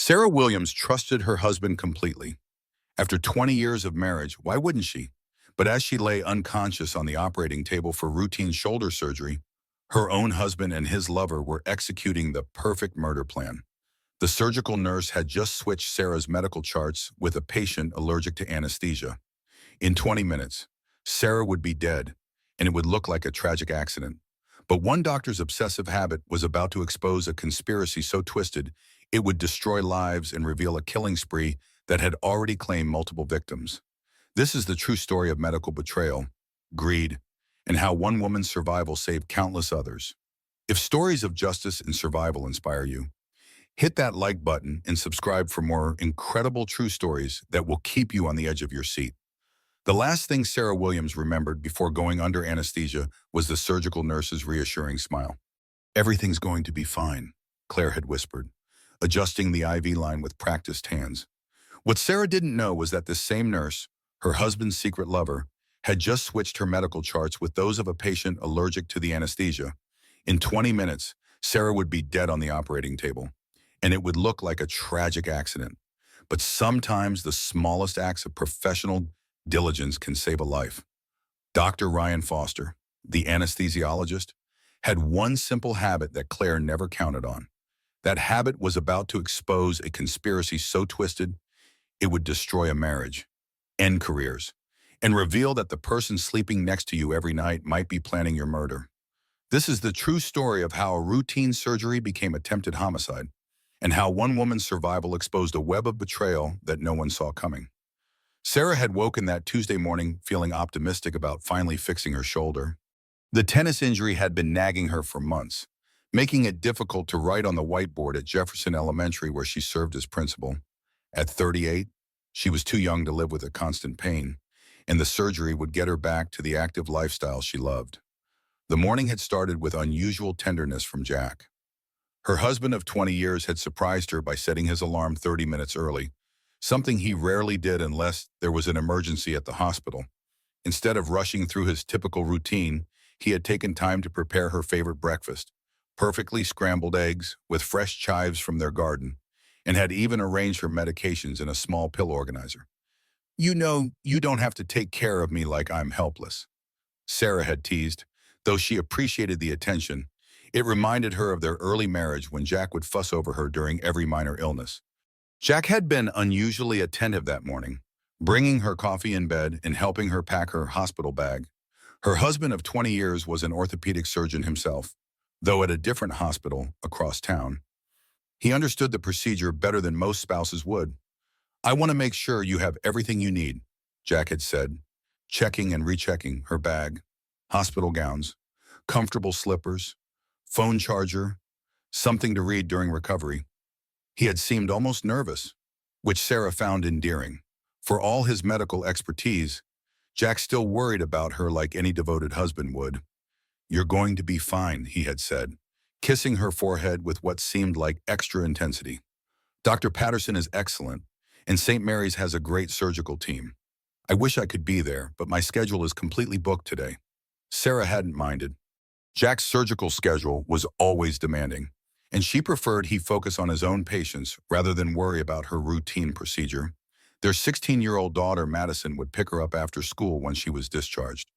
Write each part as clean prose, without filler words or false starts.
Sarah Williams trusted her husband completely. After 20 years of marriage, why wouldn't she? But as she lay unconscious on the operating table for routine shoulder surgery, her own husband and his lover were executing the perfect murder plan. The surgical nurse had just switched Sarah's medical charts with a patient allergic to anesthesia. In 20 minutes, Sarah would be dead, and it would look like a tragic accident. But one doctor's obsessive habit was about to expose a conspiracy so twisted it would destroy lives and reveal a killing spree that had already claimed multiple victims. This is the true story of medical betrayal, greed, and how one woman's survival saved countless others. If stories of justice and survival inspire you, hit that like button and subscribe for more incredible true stories that will keep you on the edge of your seat. The last thing Sarah Williams remembered before going under anesthesia was the surgical nurse's reassuring smile. "Everything's going to be fine," Claire had whispered, adjusting the IV line with practiced hands. What Sarah didn't know was that this same nurse, her husband's secret lover, had just switched her medical charts with those of a patient allergic to the anesthesia. In 20 minutes, Sarah would be dead on the operating table, and it would look like a tragic accident. But sometimes the smallest acts of professional diligence can save a life. Dr. Ryan Foster, the anesthesiologist, had one simple habit that Claire never counted on. That habit was about to expose a conspiracy so twisted it would destroy a marriage, end careers, and reveal that the person sleeping next to you every night might be planning your murder. This is the true story of how a routine surgery became attempted homicide, and how one woman's survival exposed a web of betrayal that no one saw coming. Sarah had woken that Tuesday morning feeling optimistic about finally fixing her shoulder. The tennis injury had been nagging her for months, making it difficult to write on the whiteboard at Jefferson Elementary where she served as principal. At 38, she was too young to live with a constant pain, and the surgery would get her back to the active lifestyle she loved. The morning had started with unusual tenderness from Jack. Her husband of 20 years had surprised her by setting his alarm 30 minutes early, something he rarely did unless there was an emergency at the hospital. Instead of rushing through his typical routine, he had taken time to prepare her favorite breakfast, perfectly scrambled eggs with fresh chives from their garden, and had even arranged her medications in a small pill organizer. "You know, you don't have to take care of me like I'm helpless," Sarah had teased. Though she appreciated the attention, it reminded her of their early marriage when Jack would fuss over her during every minor illness. Jack had been unusually attentive that morning, bringing her coffee in bed and helping her pack her hospital bag. Her husband of 20 years was an orthopedic surgeon himself, though at a different hospital across town. He understood the procedure better than most spouses would. "I want to make sure you have everything you need," Jack had said, checking and rechecking her bag, hospital gowns, comfortable slippers, phone charger, something to read during recovery. He had seemed almost nervous, which Sarah found endearing. For all his medical expertise, Jack still worried about her like any devoted husband would. "You're going to be fine," he had said, kissing her forehead with what seemed like extra intensity. "Dr. Patterson is excellent, and St. Mary's has a great surgical team. I wish I could be there, but my schedule is completely booked today." Sarah hadn't minded. Jack's surgical schedule was always demanding, and she preferred he focus on his own patients rather than worry about her routine procedure. Their 16-year-old daughter, Madison, would pick her up after school when she was discharged.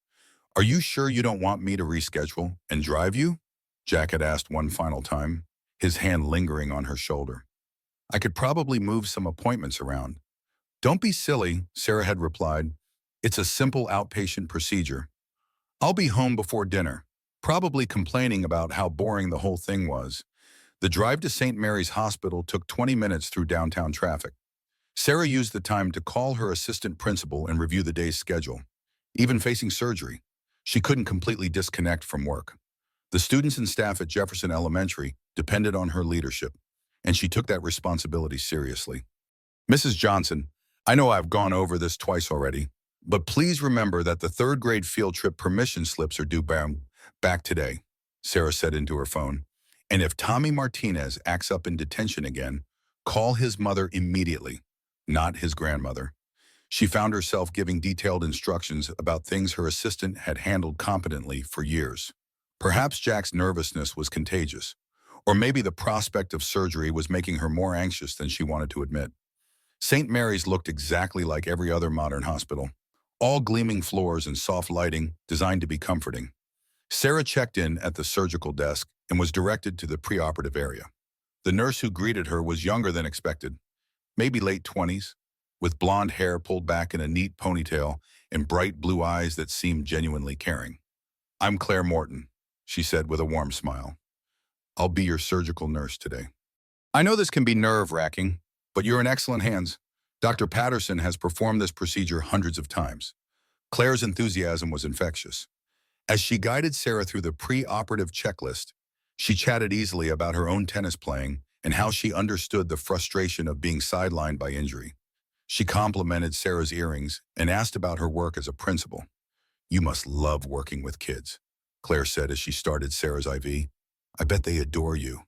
"Are you sure you don't want me to reschedule and drive you?" Jack had asked one final time, his hand lingering on her shoulder. "I could probably move some appointments around." "Don't be silly," Sarah had replied. "It's a simple outpatient procedure. I'll be home before dinner," probably complaining about how boring the whole thing was. The drive to St. Mary's Hospital took 20 minutes through downtown traffic. Sarah used the time to call her assistant principal and review the day's schedule. Even facing surgery, she couldn't completely disconnect from work. The students and staff at Jefferson Elementary depended on her leadership, and she took that responsibility seriously. "Mrs. Johnson, I know I've gone over this twice already, but please remember that the third grade field trip permission slips are due back today," Sarah said into her phone. "And if Tommy Martinez acts up in detention again, call his mother immediately, not his grandmother." She found herself giving detailed instructions about things her assistant had handled competently for years. Perhaps Jack's nervousness was contagious, Or maybe the prospect of surgery was making her more anxious than she wanted to admit. St. Mary's looked exactly like every other modern hospital, all gleaming floors and soft lighting designed to be comforting. Sarah checked in at the surgical desk and was directed to the preoperative area. The nurse who greeted her was younger than expected, maybe late 20s, with blonde hair pulled back in a neat ponytail and bright blue eyes that seemed genuinely caring. "I'm Claire Morton," she said with a warm smile. "I'll be your surgical nurse today. I know this can be nerve-wracking, but you're in excellent hands. Dr. Patterson has performed this procedure hundreds of times." Claire's enthusiasm was infectious. As she guided Sarah through the pre-operative checklist, she chatted easily about her own tennis playing and how she understood the frustration of being sidelined by injury. She complimented Sarah's earrings and asked about her work as a principal. "You must love working with kids," Claire said as she started Sarah's IV. "I bet they adore you."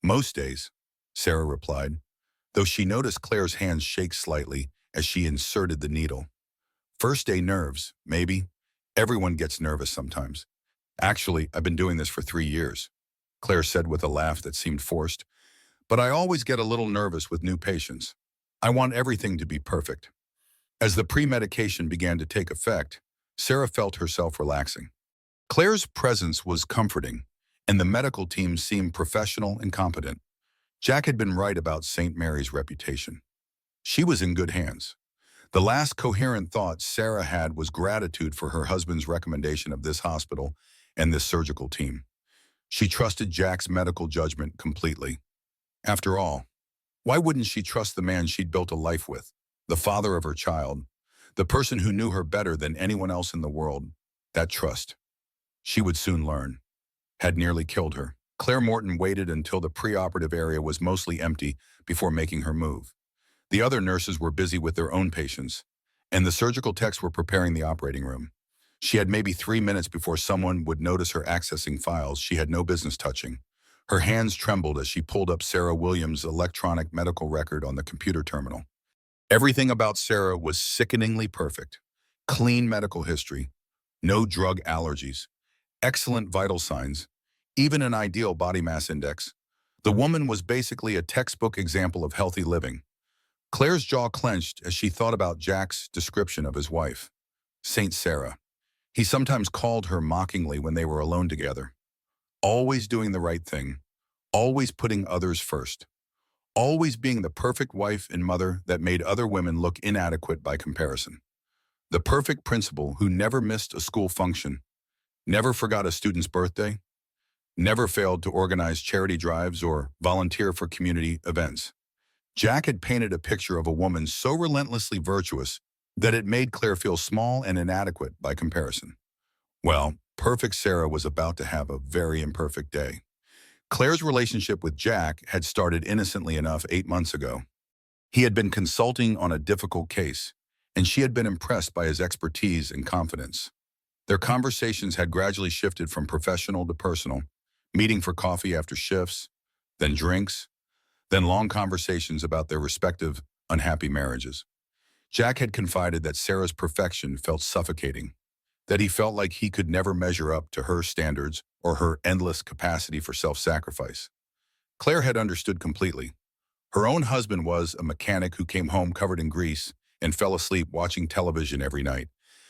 "Most days," Sarah replied, though she noticed Claire's hands shake slightly as she inserted the needle. "First day nerves, maybe. Everyone gets nervous sometimes. Actually, I've been doing this for 3 years," Claire said with a laugh that seemed forced. "But I always get a little nervous with new patients. I want everything to be perfect." As the pre-medication began to take effect, Sarah felt herself relaxing. Claire's presence was comforting, and the medical team seemed professional and competent. Jack had been right about St. Mary's reputation. She was in good hands. The last coherent thought Sarah had was gratitude for her husband's recommendation of this hospital and this surgical team. She trusted Jack's medical judgment completely. After all, why wouldn't she trust the man she'd built a life with, the father of her child, the person who knew her better than anyone else in the world? That trust, she would soon learn, had nearly killed her. Claire Morton waited until the preoperative area was mostly empty before making her move. The other nurses were busy with their own patients, and the surgical techs were preparing the operating room. She had maybe 3 minutes before someone would notice her accessing files she had no business touching. Her hands trembled as she pulled up Sarah Williams' electronic medical record on the computer terminal. Everything about Sarah was sickeningly perfect. Clean medical history, no drug allergies, excellent vital signs, even an ideal body mass index. The woman was basically a textbook example of healthy living. Claire's jaw clenched as she thought about Jack's description of his wife, Saint Sarah. He sometimes called her mockingly when they were alone together. Always doing the right thing, always putting others first, always being the perfect wife and mother that made other women look inadequate by comparison. The perfect principal who never missed a school function, never forgot a student's birthday, never failed to organize charity drives or volunteer for community events. Jack had painted a picture of a woman so relentlessly virtuous that it made Claire feel small and inadequate by comparison. Well, perfect Sarah was about to have a very imperfect day. Claire's relationship with Jack had started innocently enough 8 months ago. He had been consulting on a difficult case, and she had been impressed by his expertise and confidence. Their conversations had gradually shifted from professional to personal, meeting for coffee after shifts, then drinks, then long conversations about their respective unhappy marriages. Jack had confided that Sarah's perfection felt suffocating, that he felt like he could never measure up to her standards or her endless capacity for self-sacrifice. Claire had understood completely. Her own husband was a mechanic who came home covered in grease and fell asleep watching television every night,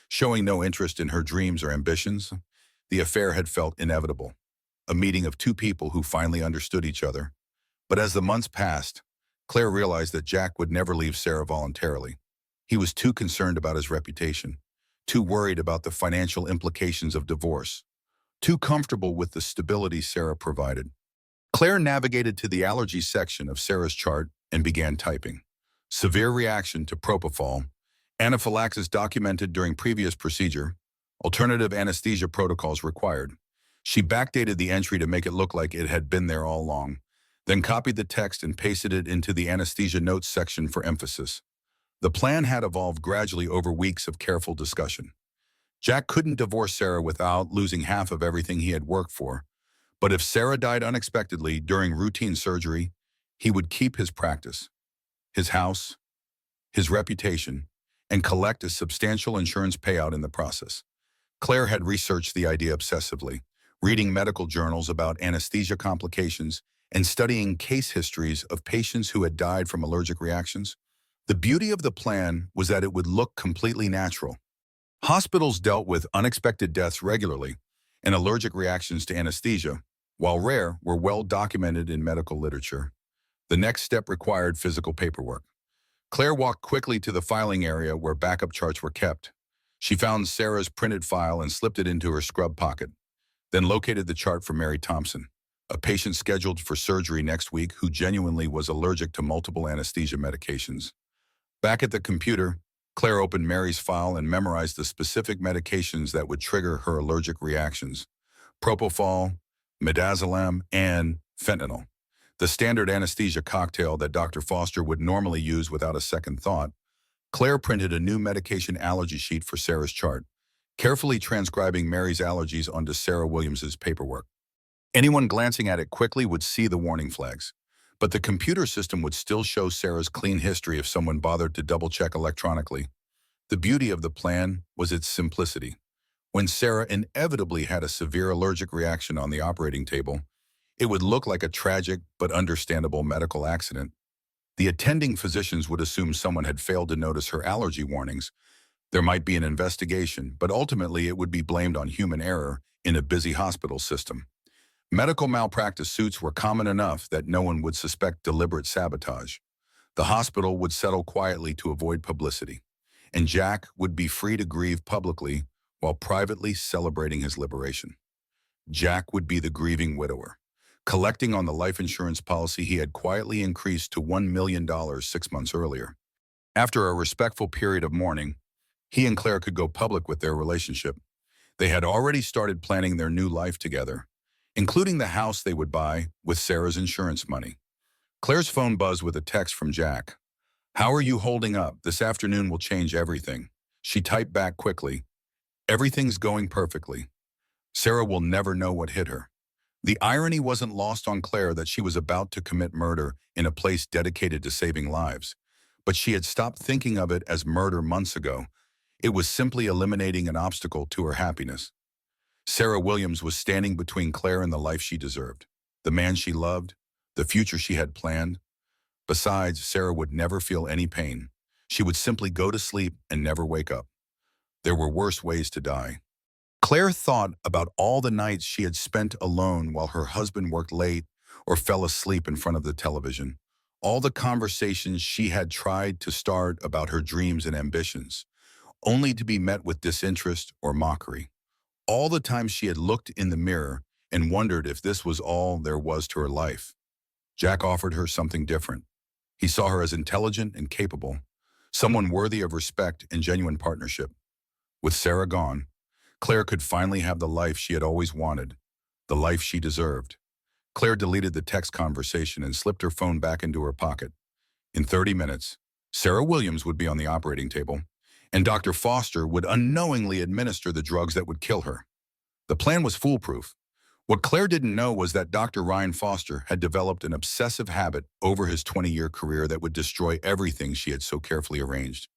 showing no interest in her dreams or ambitions. The affair had felt inevitable, a meeting of two people who finally understood each other. But as the months passed, Claire realized that Jack would never leave Sarah voluntarily. He was too concerned about his reputation, too worried about the financial implications of divorce, too comfortable with the stability Sarah provided. Claire navigated to the allergy section of Sarah's chart and began typing. Severe reaction to propofol, anaphylaxis documented during previous procedure, alternative anesthesia protocols required. She backdated the entry to make it look like it had been there all along, then copied the text and pasted it into the anesthesia notes section for emphasis. The plan had evolved gradually over weeks of careful discussion. Jack couldn't divorce Sarah without losing half of everything he had worked for, but if Sarah died unexpectedly during routine surgery, he would keep his practice, his house, his reputation, and collect a substantial insurance payout in the process. Claire had researched the idea obsessively, reading medical journals about anesthesia complications and studying case histories of patients who had died from allergic reactions. The beauty of the plan was that it would look completely natural. Hospitals dealt with unexpected deaths regularly, and allergic reactions to anesthesia, while rare, were well documented in medical literature. The next step required physical paperwork. Claire walked quickly to the filing area where backup charts were kept. She found Sarah's printed file and slipped it into her scrub pocket, then located the chart for Mary Thompson, a patient scheduled for surgery next week who genuinely was allergic to multiple anesthesia medications. Back at the computer, Claire opened Mary's file and memorized the specific medications that would trigger her allergic reactions: propofol, midazolam, and fentanyl. The standard anesthesia cocktail that Dr. Foster would normally use without a second thought. Claire printed a new medication allergy sheet for Sarah's chart, carefully transcribing Mary's allergies onto Sarah Williams's paperwork. Anyone glancing at it quickly would see the warning flags, but the computer system would still show Sarah's clean history if someone bothered to double-check electronically. The beauty of the plan was its simplicity. When Sarah inevitably had a severe allergic reaction on the operating table, it would look like a tragic but understandable medical accident. The attending physicians would assume someone had failed to notice her allergy warnings. There might be an investigation, but ultimately it would be blamed on human error in a busy hospital system. Medical malpractice suits were common enough that no one would suspect deliberate sabotage. The hospital would settle quietly to avoid publicity, and Jack would be free to grieve publicly while privately celebrating his liberation. Jack would be the grieving widower, collecting on the life insurance policy he had quietly increased to $1 million 6 months earlier. After a respectful period of mourning, he and Claire could go public with their relationship. They had already started planning their new life together, including the house they would buy with Sarah's insurance money. Claire's phone buzzed with a text from Jack. "How are you holding up? This afternoon will change everything." She typed back quickly, "Everything's going perfectly." Sarah will never know what hit her. The irony wasn't lost on Claire that she was about to commit murder in a place dedicated to saving lives, but she had stopped thinking of it as murder months ago. It was simply eliminating an obstacle to her happiness. Sarah Williams was standing between Claire and the life she deserved, the man she loved, the future she had planned. Besides, Sarah would never feel any pain. She would simply go to sleep and never wake up. There were worse ways to die. Claire thought about all the nights she had spent alone while her husband worked late or fell asleep in front of the television. All the conversations she had tried to start about her dreams and ambitions, only to be met with disinterest or mockery. All the times she had looked in the mirror and wondered if this was all there was to her life. Jack offered her something different. He saw her as intelligent and capable, someone worthy of respect and genuine partnership. With Sarah gone, Claire could finally have the life she had always wanted, the life she deserved. Claire deleted the text conversation and slipped her phone back into her pocket. In 30 minutes, Sarah Williams would be on the operating table, and Dr. Foster would unknowingly administer the drugs that would kill her. The plan was foolproof. What Claire didn't know was that Dr. Ryan Foster had developed an obsessive habit over his 20-year career that would destroy everything she had so carefully arranged.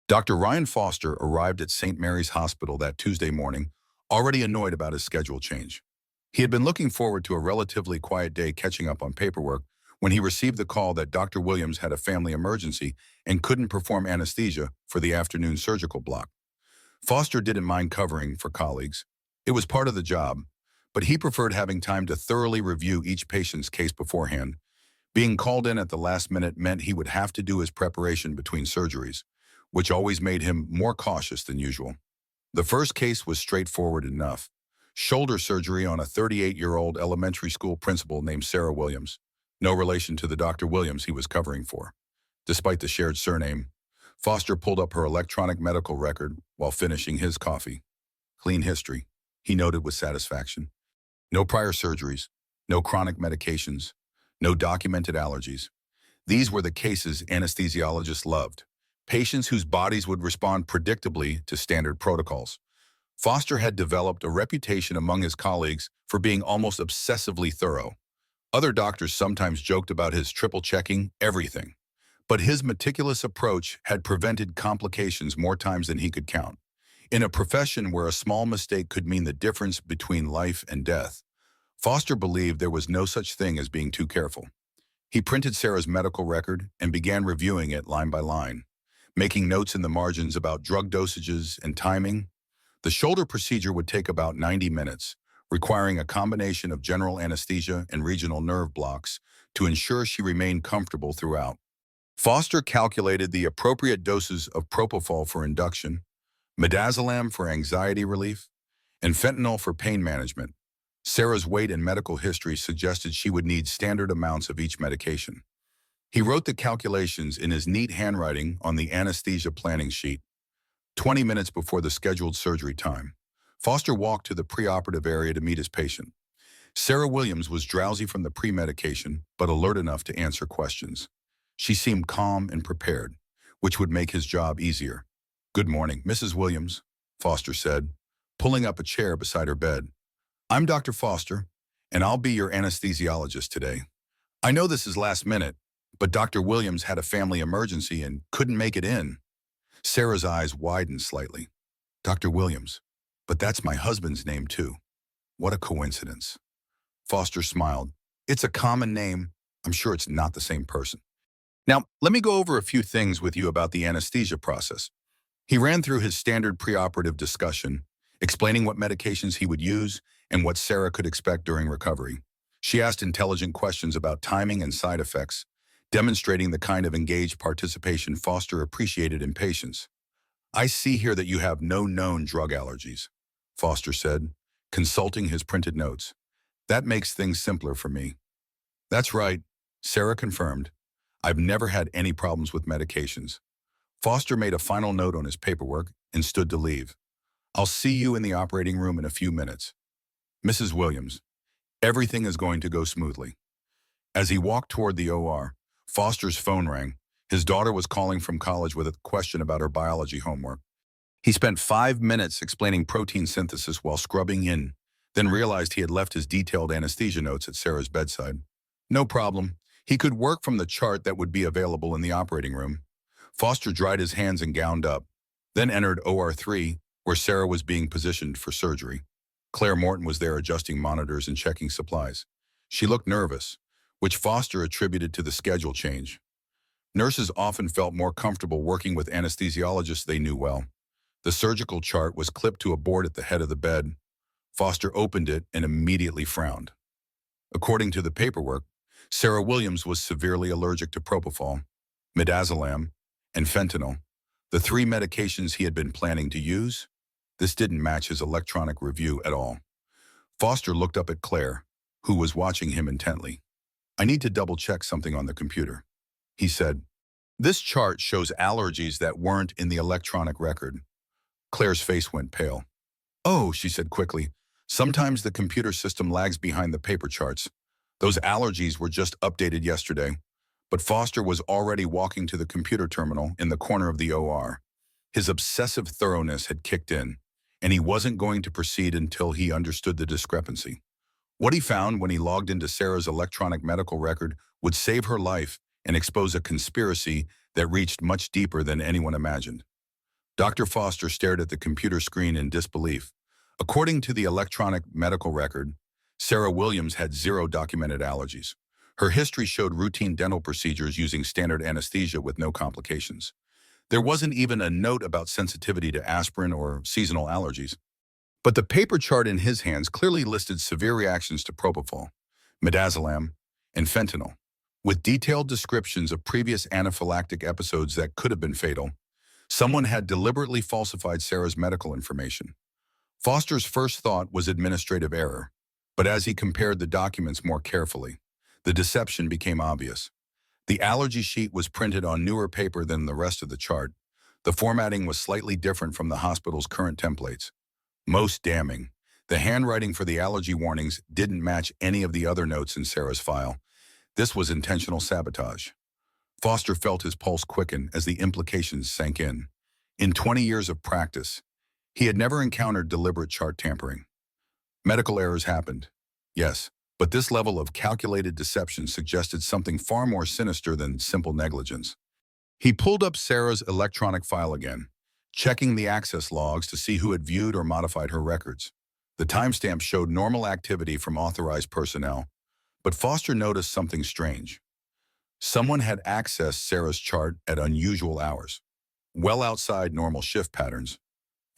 Dr. Ryan Foster arrived at St. Mary's Hospital that Tuesday morning, already annoyed about his schedule change. He had been looking forward to a relatively quiet day catching up on paperwork when he received the call that Dr. Williams had a family emergency and couldn't perform anesthesia for the afternoon surgical block. Foster didn't mind covering for colleagues. It was part of the job, but he preferred having time to thoroughly review each patient's case beforehand. Being called in at the last minute meant he would have to do his preparation between surgeries, which always made him more cautious than usual. The first case was straightforward enough: shoulder surgery on a 38-year-old elementary school principal named Sarah Williams, no relation to the Dr. Williams he was covering for. Despite the shared surname, Foster pulled up her electronic medical record while finishing his coffee. Clean history, he noted with satisfaction. No prior surgeries, no chronic medications, no documented allergies. These were the cases anesthesiologists loved, patients whose bodies would respond predictably to standard protocols. Foster had developed a reputation among his colleagues for being almost obsessively thorough. Other doctors sometimes joked about his triple-checking everything, but his meticulous approach had prevented complications more times than he could count. In a profession where a small mistake could mean the difference between life and death, Foster believed there was no such thing as being too careful. He printed Sarah's medical record and began reviewing it line by line, making notes in the margins about drug dosages and timing. The shoulder procedure would take about 90 minutes, requiring a combination of general anesthesia and regional nerve blocks to ensure she remained comfortable throughout. Foster calculated the appropriate doses of propofol for induction, midazolam for anxiety relief, and fentanyl for pain management. Sarah's weight and medical history suggested she would need standard amounts of each medication. He wrote the calculations in his neat handwriting on the anesthesia planning sheet. 20 minutes before the scheduled surgery time, Foster walked to the preoperative area to meet his patient. Sarah Williams was drowsy from the pre-medication, but alert enough to answer questions. She seemed calm and prepared, which would make his job easier. "Good morning, Mrs. Williams," Foster said, pulling up a chair beside her bed. "I'm Dr. Foster, and I'll be your anesthesiologist today. I know this is last minute, but Dr. Williams had a family emergency and couldn't make it in." Sarah's eyes widened slightly. "Dr. Williams, but that's my husband's name too. What a coincidence." Foster smiled. "It's a common name. I'm sure it's not the same person. Now, let me go over a few things with you about the anesthesia process." He ran through his standard preoperative discussion, explaining what medications he would use and what Sarah could expect during recovery. She asked intelligent questions about timing and side effects, demonstrating the kind of engaged participation Foster appreciated in patients. "I see here that you have no known drug allergies," Foster said, consulting his printed notes. "That makes things simpler for me." "That's right," Sarah confirmed. "I've never had any problems with medications." Foster made a final note on his paperwork and stood to leave. "I'll see you in the operating room in a few minutes. Mrs. Williams, everything is going to go smoothly." As he walked toward the OR, Foster's phone rang. His daughter was calling from college with a question about her biology homework. He spent 5 minutes explaining protein synthesis while scrubbing in, then realized he had left his detailed anesthesia notes at Sarah's bedside. No problem. He could work from the chart that would be available in the operating room. Foster dried his hands and gowned up, then entered OR 3, where Sarah was being positioned for surgery. Claire Morton was there adjusting monitors and checking supplies. She looked nervous, which Foster attributed to the schedule change. Nurses often felt more comfortable working with anesthesiologists they knew well. The surgical chart was clipped to a board at the head of the bed. Foster opened it and immediately frowned. According to the paperwork, Sarah Williams was severely allergic to propofol, midazolam, and fentanyl, the 3 medications he had been planning to use. This didn't match his electronic review at all. Foster looked up at Claire, who was watching him intently. "I need to double-check something on the computer," he said. "This chart shows allergies that weren't in the electronic record." Claire's face went pale. "Oh," she said quickly, "sometimes the computer system lags behind the paper charts. Those allergies were just updated yesterday." But Foster was already walking to the computer terminal in the corner of the OR. His obsessive thoroughness had kicked in, and he wasn't going to proceed until he understood the discrepancy. What he found when he logged into Sarah's electronic medical record would save her life and expose a conspiracy that reached much deeper than anyone imagined. Dr. Foster stared at the computer screen in disbelief. According to the electronic medical record, Sarah Williams had 0 documented allergies. Her history showed routine dental procedures using standard anesthesia with no complications. There wasn't even a note about sensitivity to aspirin or seasonal allergies. But the paper chart in his hands clearly listed severe reactions to propofol, midazolam, and fentanyl, with detailed descriptions of previous anaphylactic episodes that could have been fatal. Someone had deliberately falsified Sarah's medical information. Foster's first thought was administrative error, but as he compared the documents more carefully, the deception became obvious. The allergy sheet was printed on newer paper than the rest of the chart. The formatting was slightly different from the hospital's current templates. Most damning, the handwriting for the allergy warnings didn't match any of the other notes in Sarah's file. This was intentional sabotage. Foster felt his pulse quicken as the implications sank in. In 20 years of practice, he had never encountered deliberate chart tampering. Medical errors happened, yes, but this level of calculated deception suggested something far more sinister than simple negligence. He pulled up Sarah's electronic file again, checking the access logs to see who had viewed or modified her records. The timestamp showed normal activity from authorized personnel, but Foster noticed something strange. Someone had accessed Sarah's chart at unusual hours, well outside normal shift patterns.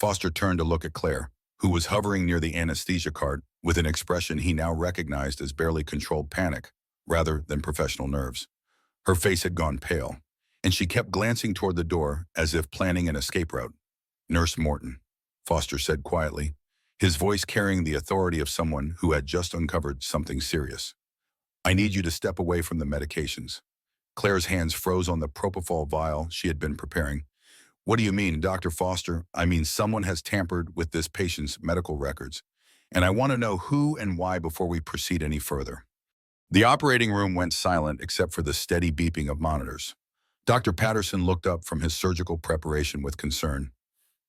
Foster turned to look at Claire, who was hovering near the anesthesia cart with an expression he now recognized as barely controlled panic, rather than professional nerves. Her face had gone pale, and she kept glancing toward the door as if planning an escape route. "Nurse Morton," Foster said quietly, his voice carrying the authority of someone who had just uncovered something serious. "I need you to step away from the medications." Claire's hands froze on the propofol vial she had been preparing. "What do you mean, Dr. Foster?" "I mean someone has tampered with this patient's medical records, and I want to know who and why before we proceed any further." The operating room went silent except for the steady beeping of monitors. Dr. Patterson looked up from his surgical preparation with concern,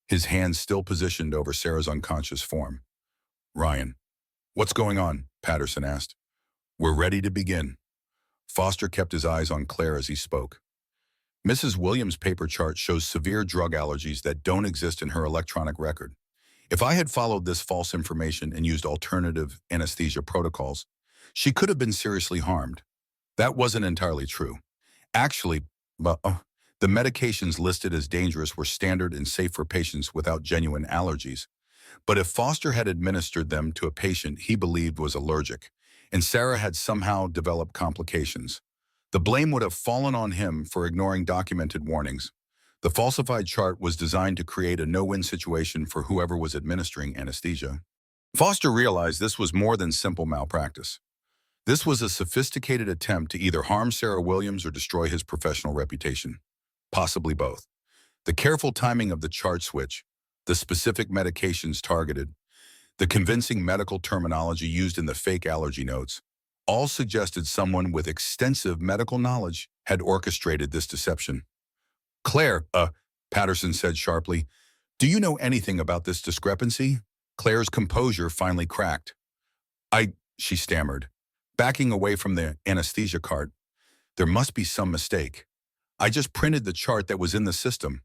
his hands still positioned over Sarah's unconscious form. "Ryan, what's going on?" Patterson asked. "We're ready to begin." Foster kept his eyes on Claire as he spoke. "Mrs. Williams' paper chart shows severe drug allergies that don't exist in her electronic record. If I had followed this false information and used alternative anesthesia protocols, she could have been seriously harmed." That wasn't entirely true. Actually, but, the medications listed as dangerous were standard and safe for patients without genuine allergies. But if Foster had administered them to a patient he believed was allergic, and Sarah had somehow developed complications, the blame would have fallen on him for ignoring documented warnings. The falsified chart was designed to create a no-win situation for whoever was administering anesthesia. Foster realized this was more than simple malpractice. This was a sophisticated attempt to either harm Sarah Williams or destroy his professional reputation. Possibly both. The careful timing of the chart switch, the specific medications targeted, the convincing medical terminology used in the fake allergy notes, all suggested someone with extensive medical knowledge had orchestrated this deception. "Claire, Patterson said sharply, "do you know anything about this discrepancy?" Claire's composure finally cracked. She stammered, backing away from the anesthesia cart. "There must be some mistake. I just printed the chart that was in the system."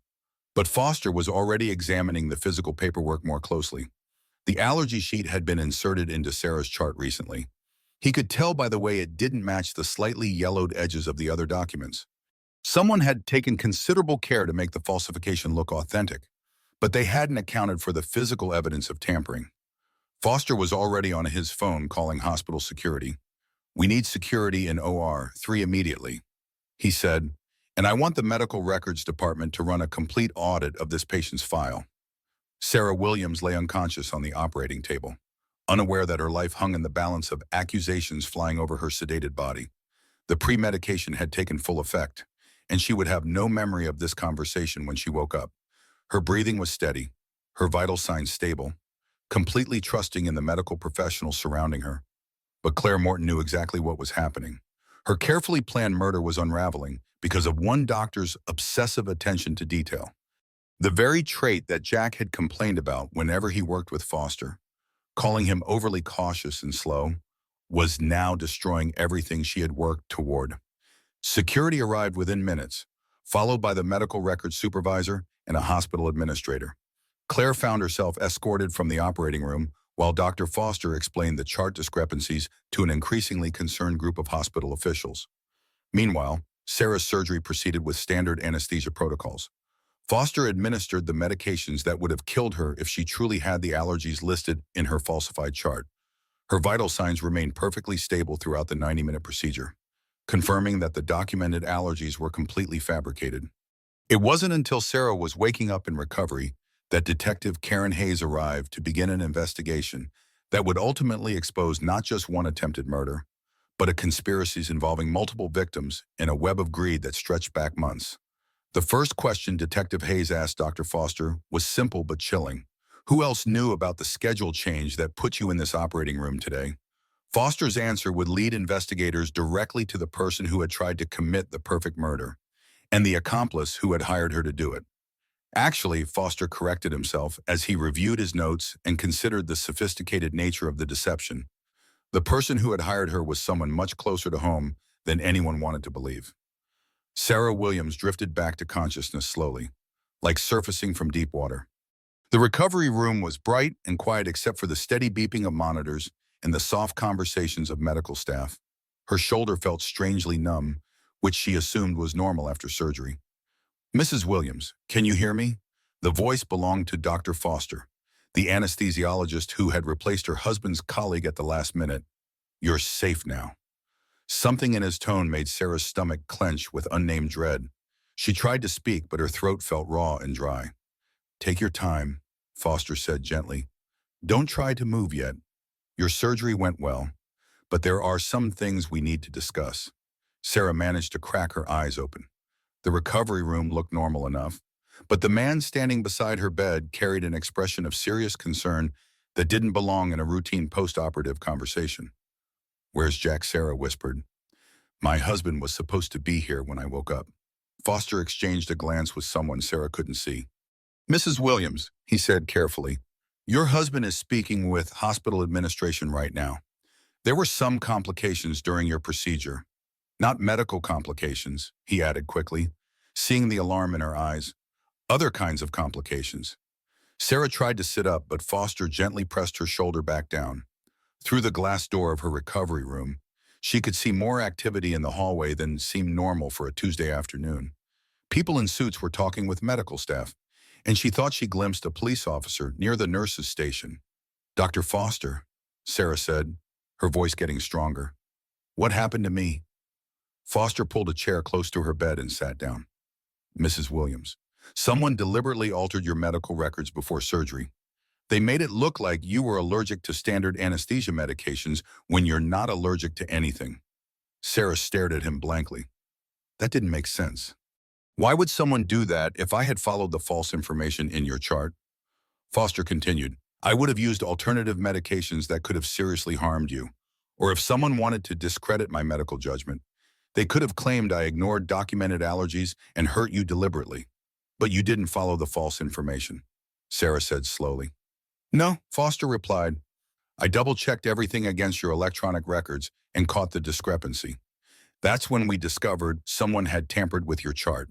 But Foster was already examining the physical paperwork more closely. The allergy sheet had been inserted into Sarah's chart recently. He could tell by the way it didn't match the slightly yellowed edges of the other documents. Someone had taken considerable care to make the falsification look authentic, but they hadn't accounted for the physical evidence of tampering. Foster was already on his phone calling hospital security. "We need security in OR 3 immediately," he said, "and I want the medical records department to run a complete audit of this patient's file." Sarah Williams lay unconscious on the operating table, unaware that her life hung in the balance of accusations flying over her sedated body. The pre-medication had taken full effect, and she would have no memory of this conversation when she woke up. Her breathing was steady, her vital signs stable, completely trusting in the medical professionals surrounding her. But Claire Morton knew exactly what was happening. Her carefully planned murder was unraveling because of one doctor's obsessive attention to detail. The very trait that Jack had complained about whenever he worked with Foster, calling him overly cautious and slow, was now destroying everything she had worked toward. Security arrived within minutes, followed by the medical records supervisor and a hospital administrator. Claire found herself escorted from the operating room while Dr. Foster explained the chart discrepancies to an increasingly concerned group of hospital officials. Meanwhile, Sarah's surgery proceeded with standard anesthesia protocols. Foster administered the medications that would have killed her if she truly had the allergies listed in her falsified chart. Her vital signs remained perfectly stable throughout the 90-minute procedure, confirming that the documented allergies were completely fabricated. It wasn't until Sarah was waking up in recovery that Detective Karen Hayes arrived to begin an investigation that would ultimately expose not just one attempted murder, but a conspiracy involving multiple victims in a web of greed that stretched back months. The first question Detective Hayes asked Dr. Foster was simple but chilling. "Who else knew about the schedule change that put you in this operating room today?" Foster's answer would lead investigators directly to the person who had tried to commit the perfect murder, and the accomplice who had hired her to do it. Actually, Foster corrected himself as he reviewed his notes and considered the sophisticated nature of the deception. The person who had hired her was someone much closer to home than anyone wanted to believe. Sarah Williams drifted back to consciousness slowly, like surfacing from deep water. The recovery room was bright and quiet except for the steady beeping of monitors and the soft conversations of medical staff. Her shoulder felt strangely numb, which she assumed was normal after surgery. "Mrs. Williams, can you hear me?" The voice belonged to Dr. Foster, the anesthesiologist who had replaced her husband's colleague at the last minute. "You're safe now." Something in his tone made Sarah's stomach clench with unnamed dread. She tried to speak, but her throat felt raw and dry. "Take your time," Foster said gently. "Don't try to move yet. Your surgery went well, but there are some things we need to discuss." Sarah managed to crack her eyes open. The recovery room looked normal enough, but the man standing beside her bed carried an expression of serious concern that didn't belong in a routine post-operative conversation. "Where's Jack?" Sarah whispered. "My husband was supposed to be here when I woke up." Foster exchanged a glance with someone Sarah couldn't see. "Mrs. Williams," he said carefully, "your husband is speaking with hospital administration right now. There were some complications during your procedure. Not medical complications," he added quickly, seeing the alarm in her eyes. "Other kinds of complications." Sarah tried to sit up, but Foster gently pressed her shoulder back down. Through the glass door of her recovery room, she could see more activity in the hallway than seemed normal for a Tuesday afternoon. People in suits were talking with medical staff, and she thought she glimpsed a police officer near the nurse's station. "Dr. Foster," Sarah said, her voice getting stronger. "What happened to me?" Foster pulled a chair close to her bed and sat down. "Mrs. Williams, someone deliberately altered your medical records before surgery. They made it look like you were allergic to standard anesthesia medications when you're not allergic to anything." Sarah stared at him blankly. That didn't make sense. "Why would someone do that if I had followed the false information in your chart?" Foster continued, "I would have used alternative medications that could have seriously harmed you. Or if someone wanted to discredit my medical judgment, they could have claimed I ignored documented allergies and hurt you deliberately. But you didn't follow the false information," Sarah said slowly. "No," Foster replied. "I double-checked everything against your electronic records and caught the discrepancy. That's when we discovered someone had tampered with your chart."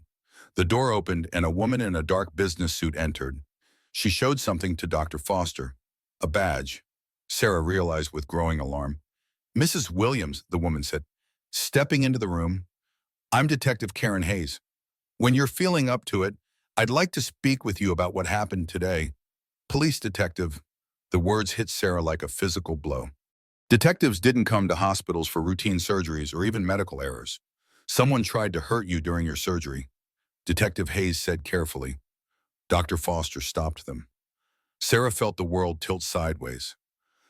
The door opened and a woman in a dark business suit entered. She showed something to Dr. Foster. A badge. Sarah realized with growing alarm. "Mrs. Williams," the woman said, stepping into the room, "I'm Detective Karen Hayes. When you're feeling up to it, I'd like to speak with you about what happened today." "Police detective." The words hit Sarah like a physical blow. Detectives didn't come to hospitals for routine surgeries or even medical errors. "Someone tried to hurt you during your surgery," Detective Hayes said carefully. Dr. Foster stopped them. Sarah felt the world tilt sideways.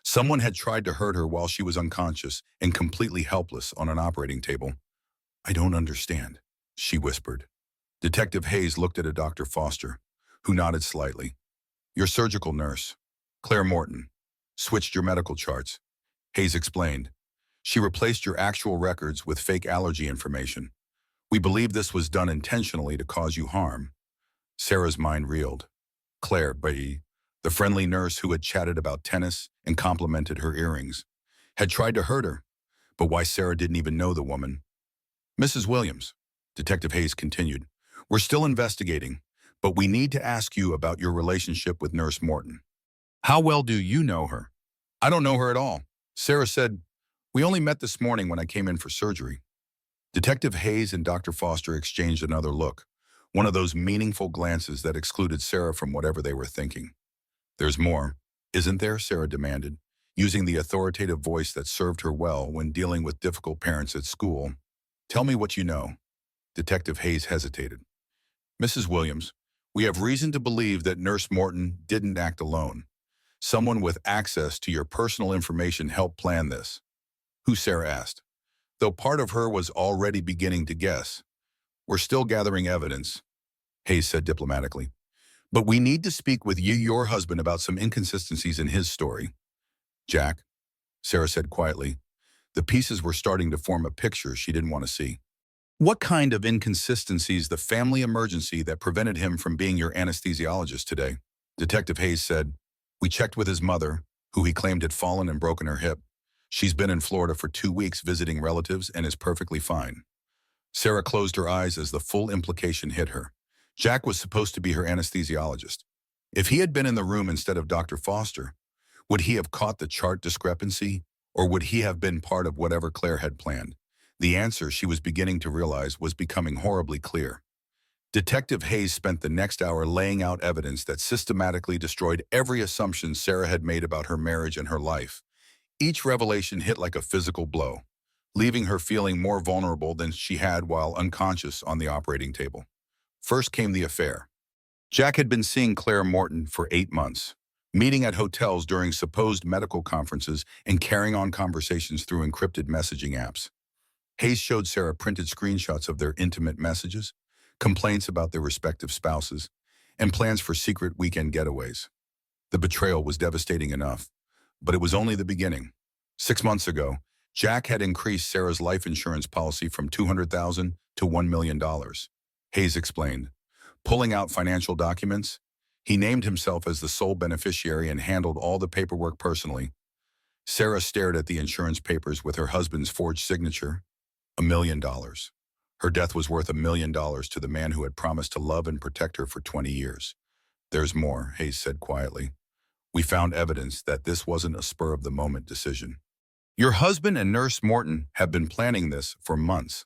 Someone had tried to hurt her while she was unconscious and completely helpless on an operating table. "I don't understand," she whispered. Detective Hayes looked at Dr. Foster, who nodded slightly. "Your surgical nurse, Claire Morton, switched your medical charts," Hayes explained. "She replaced your actual records with fake allergy information. We believe this was done intentionally to cause you harm." Sarah's mind reeled. Claire, the friendly nurse who had chatted about tennis and complimented her earrings, had tried to hurt her, but why Sarah didn't even know the woman. "Mrs. Williams," Detective Hayes continued, "we're still investigating, but we need to ask you about your relationship with Nurse Morton. How well do you know her?" "I don't know her at all," Sarah said. "We only met this morning when I came in for surgery." Detective Hayes and Dr. Foster exchanged another look, one of those meaningful glances that excluded Sarah from whatever they were thinking. "There's more, isn't there?" Sarah demanded, using the authoritative voice that served her well when dealing with difficult parents at school. "Tell me what you know." Detective Hayes hesitated. "Mrs. Williams, we have reason to believe that Nurse Morton didn't act alone. Someone with access to your personal information helped plan this." "Who?" Sarah asked, though part of her was already beginning to guess. "We're still gathering evidence," Hayes said diplomatically. "But we need to speak with your husband about some inconsistencies in his story." "Jack," Sarah said quietly. The pieces were starting to form a picture she didn't want to see. "What kind of inconsistencies?" "The family emergency that prevented him from being your anesthesiologist today," Detective Hayes said. "We checked with his mother, who he claimed had fallen and broken her hip. She's been in Florida for 2 weeks visiting relatives and is perfectly fine." Sarah closed her eyes as the full implication hit her. Jack was supposed to be her anesthesiologist. If he had been in the room instead of Dr. Foster, would he have caught the chart discrepancy, or would he have been part of whatever Claire had planned? The answer, she was beginning to realize, was becoming horribly clear. Detective Hayes spent the next hour laying out evidence that systematically destroyed every assumption Sarah had made about her marriage and her life. Each revelation hit like a physical blow, leaving her feeling more vulnerable than she had while unconscious on the operating table. First came the affair. Jack had been seeing Claire Morton for 8 months, meeting at hotels during supposed medical conferences and carrying on conversations through encrypted messaging apps. Hayes showed Sarah printed screenshots of their intimate messages, complaints about their respective spouses, and plans for secret weekend getaways. The betrayal was devastating enough, but it was only the beginning. 6 months ago, Jack had increased Sarah's life insurance policy from $200,000 to $1 million. Hayes explained. Pulling out financial documents, he named himself as the sole beneficiary and handled all the paperwork personally. Sarah stared at the insurance papers with her husband's forged signature. $1 million. Her death was worth $1 million to the man who had promised to love and protect her for 20 years. There's more, Hayes said quietly. We found evidence that this wasn't a spur-of-the-moment decision. Your husband and Nurse Morton have been planning this for months.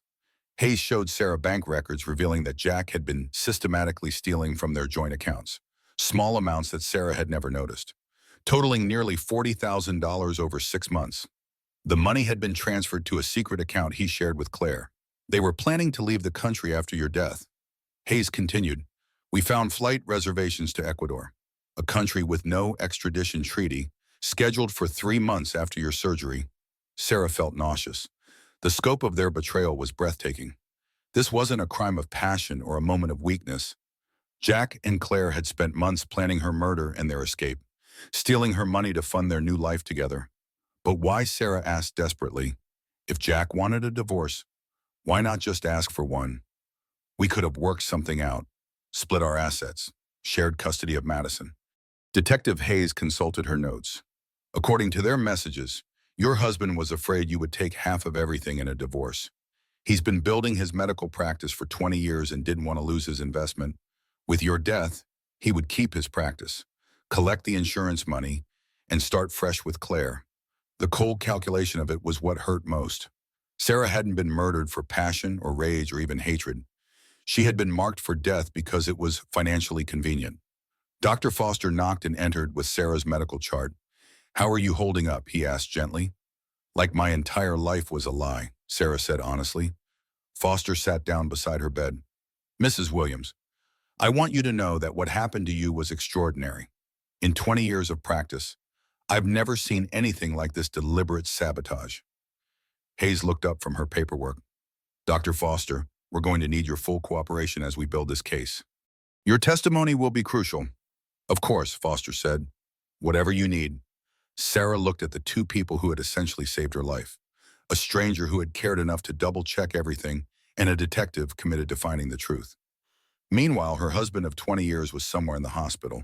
Hayes showed Sarah bank records revealing that Jack had been systematically stealing from their joint accounts, small amounts that Sarah had never noticed, totaling nearly $40,000 over 6 months. The money had been transferred to a secret account he shared with Claire. They were planning to leave the country after your death. Hayes continued, we found flight reservations to Ecuador, a country with no extradition treaty, scheduled for 3 months after your surgery. Sarah felt nauseous. The scope of their betrayal was breathtaking. This wasn't a crime of passion or a moment of weakness. Jack and Claire had spent months planning her murder and their escape, stealing her money to fund their new life together. But why, Sarah asked desperately, if Jack wanted a divorce, why not just ask for one? We could have worked something out, split our assets, shared custody of Madison. Detective Hayes consulted her notes. According to their messages, your husband was afraid you would take half of everything in a divorce. He's been building his medical practice for 20 years and didn't want to lose his investment. With your death, he would keep his practice, collect the insurance money, and start fresh with Claire. The cold calculation of it was what hurt most. Sarah hadn't been murdered for passion or rage or even hatred. She had been marked for death because it was financially convenient. Dr. Foster knocked and entered with Sarah's medical chart. How are you holding up? He asked gently. Like my entire life was a lie, Sarah said honestly. Foster sat down beside her bed. Mrs. Williams, I want you to know that what happened to you was extraordinary. In 20 years of practice, I've never seen anything like this deliberate sabotage. Hayes looked up from her paperwork. Dr. Foster, we're going to need your full cooperation as we build this case. Your testimony will be crucial. Of course, Foster said. Whatever you need. Sarah looked at the 2 people who had essentially saved her life. A stranger who had cared enough to double-check everything, and a detective committed to finding the truth. Meanwhile, her husband of 20 years was somewhere in the hospital,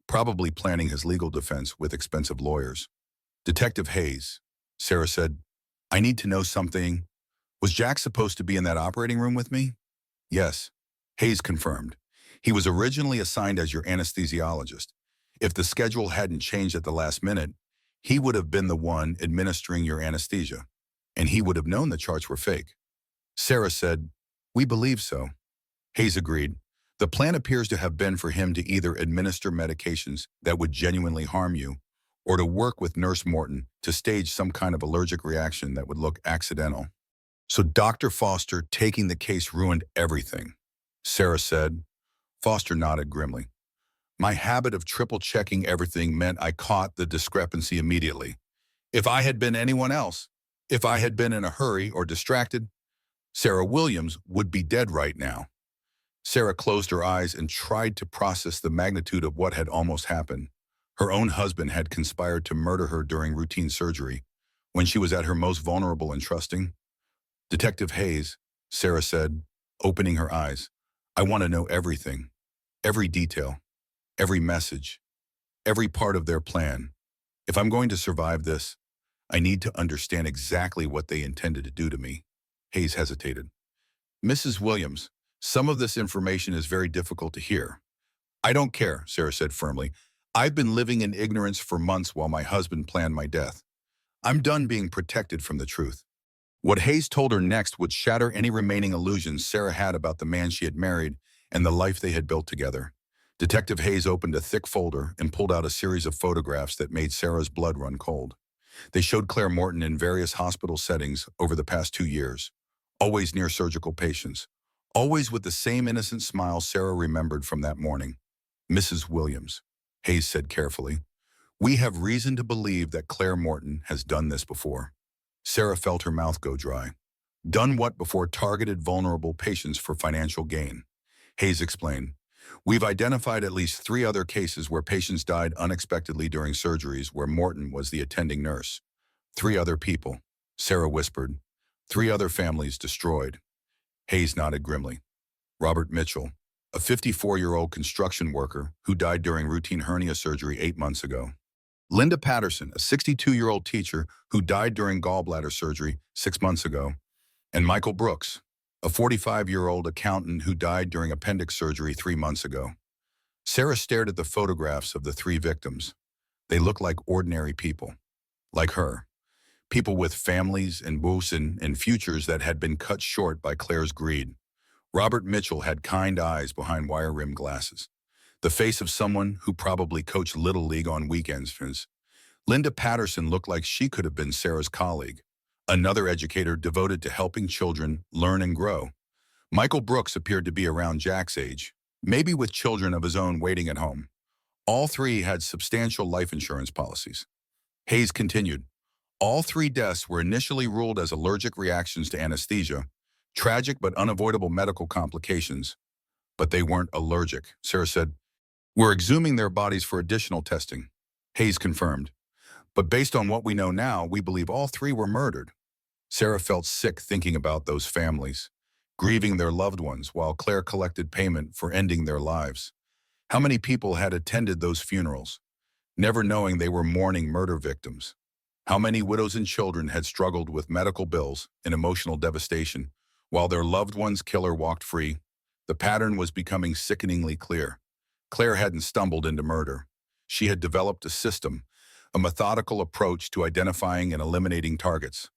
probably planning his legal defense with expensive lawyers. Detective Hayes, Sarah said, I need to know something. Was Jack supposed to be in that operating room with me? Yes, Hayes confirmed. He was originally assigned as your anesthesiologist. If the schedule hadn't changed at the last minute, he would have been the one administering your anesthesia, and he would have known the charts were fake. Sarah said, we believe so. Hayes agreed. The plan appears to have been for him to either administer medications that would genuinely harm you, or to work with Nurse Morton to stage some kind of allergic reaction that would look accidental. So Dr. Foster taking the case ruined everything, Sarah said. Foster nodded grimly. My habit of triple-checking everything meant I caught the discrepancy immediately. If I had been anyone else, if I had been in a hurry or distracted, Sarah Williams would be dead right now. Sarah closed her eyes and tried to process the magnitude of what had almost happened. Her own husband had conspired to murder her during routine surgery, when she was at her most vulnerable and trusting. Detective Hayes, Sarah said, opening her eyes, I want to know everything, every detail. Every message, every part of their plan. If I'm going to survive this, I need to understand exactly what they intended to do to me. Hayes hesitated. Mrs. Williams, some of this information is very difficult to hear, I don't care, Sarah said firmly. I've been living in ignorance for months while my husband planned my death. I'm done being protected from the truth. What Hayes told her next would shatter any remaining illusions Sarah had about the man she had married and the life they had built together. Detective Hayes opened a thick folder and pulled out a series of photographs that made Sarah's blood run cold. They showed Claire Morton in various hospital settings over the past 2 years, always near surgical patients, always with the same innocent smile Sarah remembered from that morning. Mrs. Williams, Hayes said carefully, we have reason to believe that Claire Morton has done this before. Sarah felt her mouth go dry. Done what before targeted vulnerable patients for financial gain? Hayes explained. We've identified at least 3 other cases where patients died unexpectedly during surgeries where Morton was the attending nurse. 3 other people, Sarah whispered. 3 other families destroyed. Hayes nodded grimly. Robert Mitchell, a 54-year-old construction worker who died during routine hernia surgery 8 months ago. Linda Patterson, a 62-year-old teacher who died during gallbladder surgery 6 months ago. And Michael Brooks, a 45-year-old accountant who died during appendix surgery 3 months ago. Sarah stared at the photographs of the 3 victims. They looked like ordinary people, like her. People with families and woes and futures that had been cut short by Claire's greed. Robert Mitchell had kind eyes behind wire-rimmed glasses. The face of someone who probably coached Little League on weekends. Linda Patterson looked like she could have been Sarah's colleague, another educator devoted to helping children learn and grow. Michael Brooks appeared to be around Jack's age, maybe with children of his own waiting at home. All 3 had substantial life insurance policies. Hayes continued, all 3 deaths were initially ruled as allergic reactions to anesthesia, tragic but unavoidable medical complications. But they weren't allergic, Sarah said. We're exhuming their bodies for additional testing. Hayes confirmed. But based on what we know now, we believe all 3 were murdered. Sarah felt sick thinking about those families, grieving their loved ones while Claire collected payment for ending their lives. How many people had attended those funerals, never knowing they were mourning murder victims? How many widows and children had struggled with medical bills and emotional devastation while their loved one's killer walked free? The pattern was becoming sickeningly clear. Claire hadn't stumbled into murder. She had developed a system, a methodical approach to identifying and eliminating targets.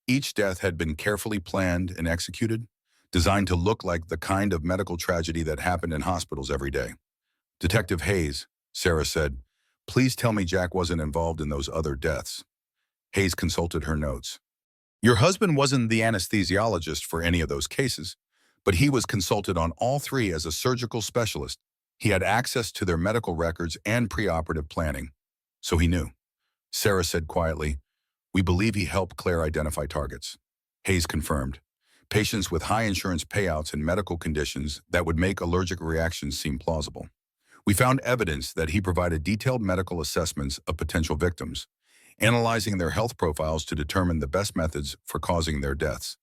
Each death had been carefully planned and executed, designed to look like the kind of medical tragedy that happened in hospitals every day. Detective Hayes, Sarah said, please tell me Jack wasn't involved in those other deaths. Hayes consulted her notes. Your husband wasn't the anesthesiologist for any of those cases, but he was consulted on all 3 as a surgical specialist. He had access to their medical records and preoperative planning. So he knew. Sarah said quietly, we believe he helped Claire identify targets. Hayes confirmed. Patients with high insurance payouts and medical conditions that would make allergic reactions seem plausible. We found evidence that he provided detailed medical assessments of potential victims, analyzing their health profiles to determine the best methods for causing their deaths.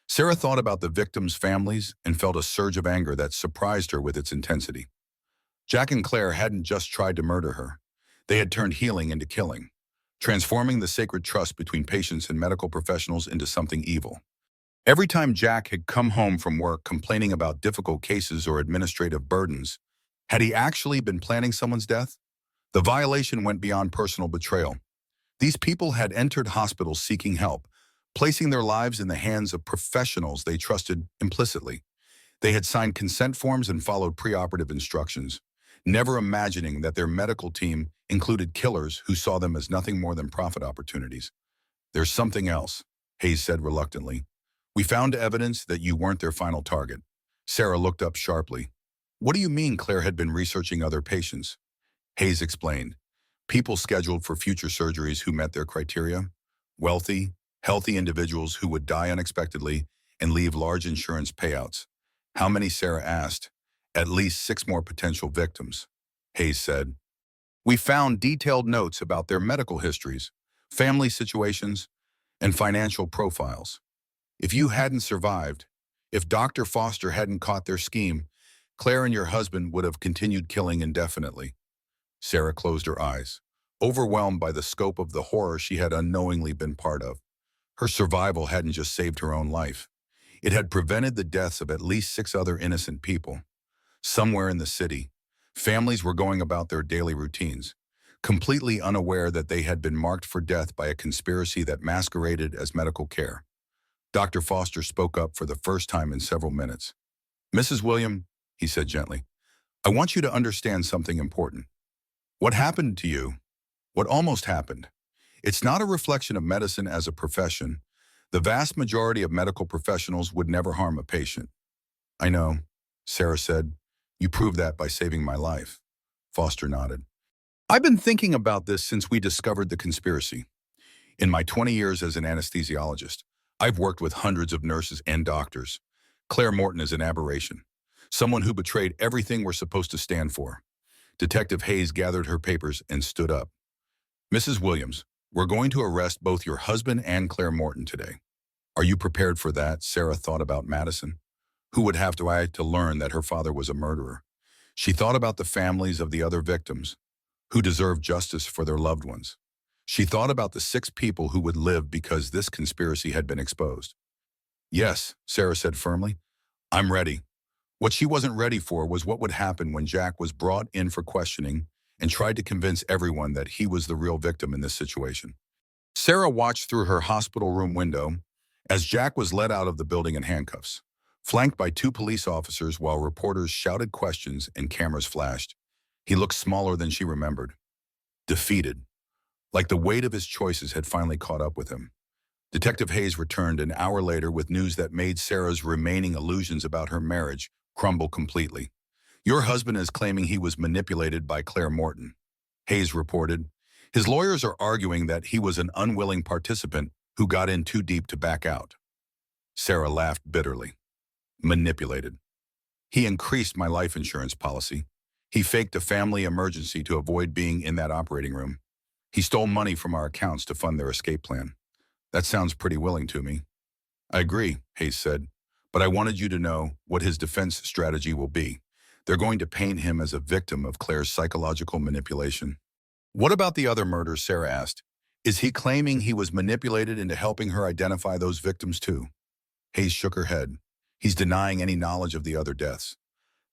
Sarah thought about the victims' families and felt a surge of anger that surprised her with its intensity. Jack and Claire hadn't just tried to murder her. They had turned healing into killing, transforming the sacred trust between patients and medical professionals into something evil. Every time Jack had come home from work complaining about difficult cases or administrative burdens, had he actually been planning someone's death? The violation went beyond personal betrayal. These people had entered hospitals seeking help, placing their lives in the hands of professionals they trusted implicitly. They had signed consent forms and followed preoperative instructions, never imagining that their medical team included killers who saw them as nothing more than profit opportunities. There's something else, Hayes said reluctantly. We found evidence that you weren't their final target. Sarah looked up sharply. What do you mean Claire had been researching other patients? Hayes explained. People scheduled for future surgeries who met their criteria. Wealthy, healthy individuals who would die unexpectedly and leave large insurance payouts. How many, Sarah asked. At least 6 more potential victims, Hayes said. We found detailed notes about their medical histories, family situations, and financial profiles. If you hadn't survived, if Dr. Foster hadn't caught their scheme, Claire and your husband would have continued killing indefinitely. Sarah closed her eyes, overwhelmed by the scope of the horror she had unknowingly been part of. Her survival hadn't just saved her own life. It had prevented the deaths of at least 6 other innocent people. Somewhere in the city, Families were going about their daily routines, completely unaware that they had been marked for death by a conspiracy that masqueraded as medical care. Dr. Foster spoke up for the first time in several minutes. "Mrs. William," he said gently, "I want you to understand something important. What happened to you, what almost happened, it's not a reflection of medicine as a profession. The vast majority of medical professionals would never harm a patient." "I know," Sarah said. "You proved that by saving my life." Foster nodded. "I've been thinking about this since we discovered the conspiracy. In my 20 years as an anesthesiologist, I've worked with hundreds of nurses and doctors. Claire Morton is an aberration, someone who betrayed everything we're supposed to stand for." Detective Hayes gathered her papers and stood up. "Mrs. Williams, we're going to arrest both your husband and Claire Morton today. Are you prepared for that?" Sarah thought about Madison, who would have to learn that her father was a murderer. She thought about the families of the other victims, who deserved justice for their loved ones. She thought about the 6 people who would live because this conspiracy had been exposed. "Yes," Sarah said firmly, "I'm ready." What she wasn't ready for was what would happen when Jack was brought in for questioning and tried to convince everyone that he was the real victim in this situation. Sarah watched through her hospital room window as Jack was led out of the building in handcuffs, flanked by 2 police officers while reporters shouted questions and cameras flashed. He looked smaller than she remembered, defeated, like the weight of his choices had finally caught up with him. Detective Hayes returned an hour later with news that made Sarah's remaining illusions about her marriage crumble completely. "Your husband is claiming he was manipulated by Claire Morton," Hayes reported. "His lawyers are arguing that he was an unwilling participant who got in too deep to back out." Sarah laughed bitterly. "Manipulated. He increased my life insurance policy. He faked a family emergency to avoid being in that operating room. He stole money from our accounts to fund their escape plan. That sounds pretty willing to me." "I agree," Hayes said, "but I wanted you to know what his defense strategy will be. They're going to paint him as a victim of Claire's psychological manipulation." "What about the other murders?" Sarah asked. "Is he claiming he was manipulated into helping her identify those victims too?" Hayes shook her head. "He's denying any knowledge of the other deaths.